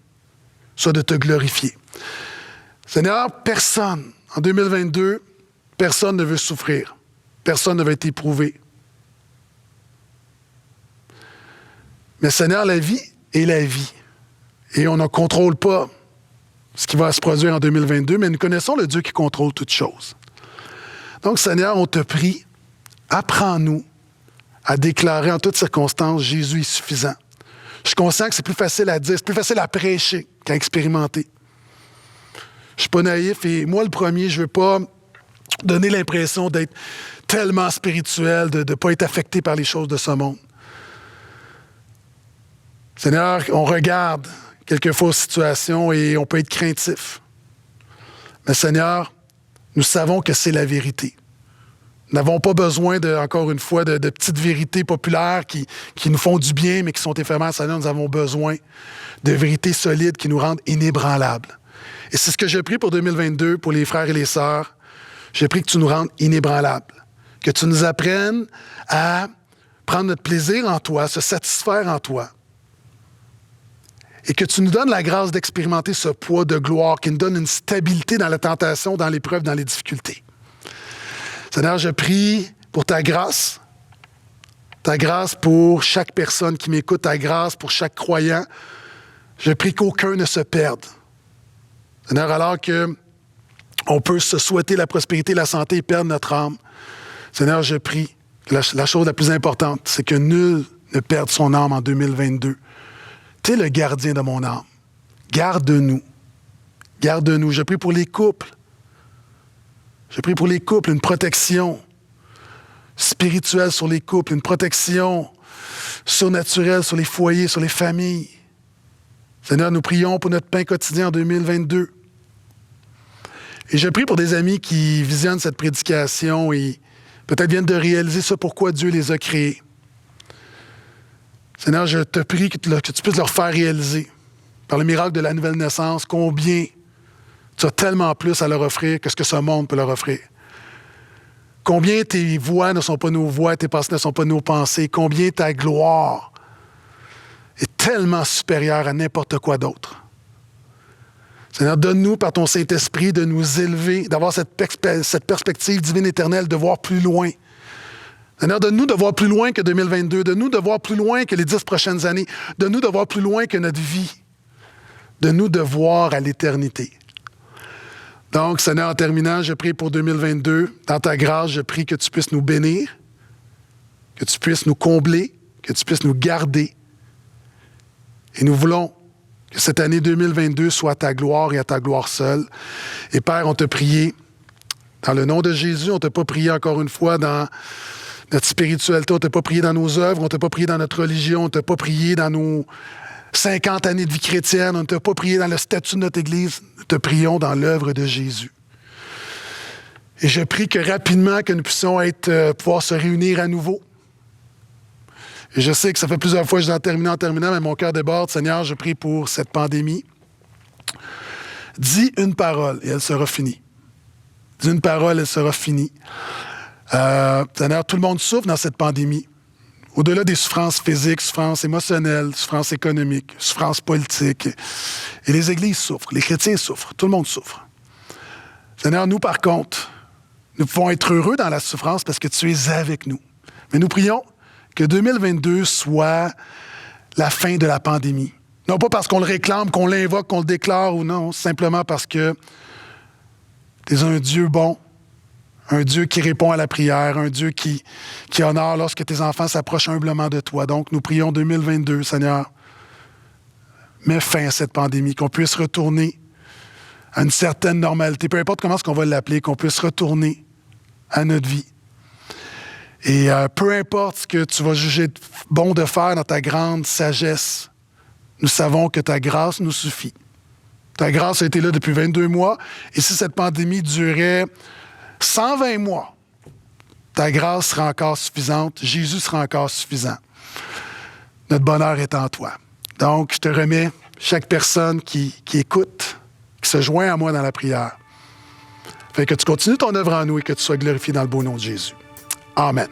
soit de te glorifier. Seigneur, personne, en 2022, personne ne veut souffrir. Personne ne veut être éprouvé. Mais Seigneur, la vie est la vie. Et on ne contrôle pas ce qui va se produire en 2022, mais nous connaissons le Dieu qui contrôle toutes choses. Donc, Seigneur, on te prie, apprends-nous à déclarer en toutes circonstances, Jésus est suffisant. Je suis conscient que c'est plus facile à dire, c'est plus facile à prêcher qu'à expérimenter. Je ne suis pas naïf et moi, le premier, je ne veux pas donner l'impression d'être tellement spirituel, de ne pas être affecté par les choses de ce monde. Seigneur, on regarde quelquefois aux situations et on peut être craintif. Mais Seigneur, nous savons que c'est la vérité. Nous n'avons pas besoin, encore une fois, de petites vérités populaires qui nous font du bien, mais qui sont éphémères. Seigneur, nous avons besoin de vérités solides qui nous rendent inébranlables. Et c'est ce que je prie pour 2022, pour les frères et les sœurs. Je prie que tu nous rendes inébranlables, que tu nous apprennes à prendre notre plaisir en toi, se satisfaire en toi, et que tu nous donnes la grâce d'expérimenter ce poids de gloire qui nous donne une stabilité dans la tentation, dans l'épreuve, dans les difficultés. Seigneur, je prie pour ta grâce pour chaque personne qui m'écoute, ta grâce pour chaque croyant. Je prie qu'aucun ne se perde. Seigneur, alors qu'on peut se souhaiter la prospérité, la santé et perdre notre âme, Seigneur, je prie que la chose la plus importante, c'est que nul ne perde son âme en 2022. Tu es le gardien de mon âme. Garde-nous. Garde-nous. Je prie pour les couples. Je prie pour les couples, une protection spirituelle sur les couples, une protection surnaturelle sur les foyers, sur les familles. Seigneur, nous prions pour notre pain quotidien en 2022. Et je prie pour des amis qui visionnent cette prédication et peut-être viennent de réaliser ce pourquoi Dieu les a créés. Seigneur, je te prie que tu puisses leur faire réaliser, par le miracle de la nouvelle naissance, combien tu as tellement plus à leur offrir que ce que ce monde peut leur offrir. Combien tes voies ne sont pas nos voies, tes pensées ne sont pas nos pensées. Combien ta gloire est tellement supérieure à n'importe quoi d'autre. Seigneur, donne-nous par ton Saint-Esprit de nous élever, d'avoir cette perspective divine éternelle, de voir plus loin. Seigneur, donne-nous de voir plus loin que 2022, donne-nous de voir plus loin que les 10 prochaines années, donne-nous de voir plus loin que notre vie, donne-nous de voir à l'éternité. Donc, Seigneur, en terminant, je prie pour 2022. Dans ta grâce, je prie que tu puisses nous bénir, que tu puisses nous combler, que tu puisses nous garder. Et nous voulons que cette année 2022 soit à ta gloire et à ta gloire seule. Et Père, on t'a prié dans le nom de Jésus. On ne t'a pas prié encore une fois dans notre spiritualité. On ne t'a pas prié dans nos œuvres. On ne t'a pas prié dans notre religion. On ne t'a pas prié dans nos 50 années de vie chrétienne. On ne t'a pas prié dans le statut de notre Église. Nous te prions dans l'œuvre de Jésus. Et je prie que rapidement, que nous puissions pouvoir se réunir à nouveau. Et je sais que ça fait plusieurs fois que je l'ai en terminant, mais mon cœur déborde. Seigneur, je prie pour cette pandémie. Dis une parole et elle sera finie. Dis une parole, elle sera finie. Seigneur, tout le monde souffre dans cette pandémie. Au-delà des souffrances physiques, souffrances émotionnelles, souffrances économiques, souffrances politiques. Et les églises souffrent, les chrétiens souffrent, tout le monde souffre. Seigneur, nous, par contre, Nous pouvons être heureux dans la souffrance parce que tu es avec nous. Mais nous prions que 2022 soit la fin de la pandémie. Non pas parce qu'on le réclame, qu'on l'invoque, qu'on le déclare ou non, simplement parce que tu es un Dieu bon, un Dieu qui répond à la prière, un Dieu qui honore lorsque tes enfants s'approchent humblement de toi. Donc, nous prions 2022, Seigneur, mets fin à cette pandémie, qu'on puisse retourner à une certaine normalité, peu importe comment est-ce qu'on va l'appeler, qu'on puisse retourner à notre vie. Et peu importe ce que tu vas juger bon de faire dans ta grande sagesse, nous savons que ta grâce nous suffit. Ta grâce a été là depuis 22 mois, et si cette pandémie durait 120 mois, ta grâce sera encore suffisante, Jésus sera encore suffisant. Notre bonheur est en toi. Donc, je te remets chaque personne qui écoute, qui se joint à moi dans la prière. Fait que tu continues ton œuvre en nous et que tu sois glorifié dans le beau nom de Jésus. Amen.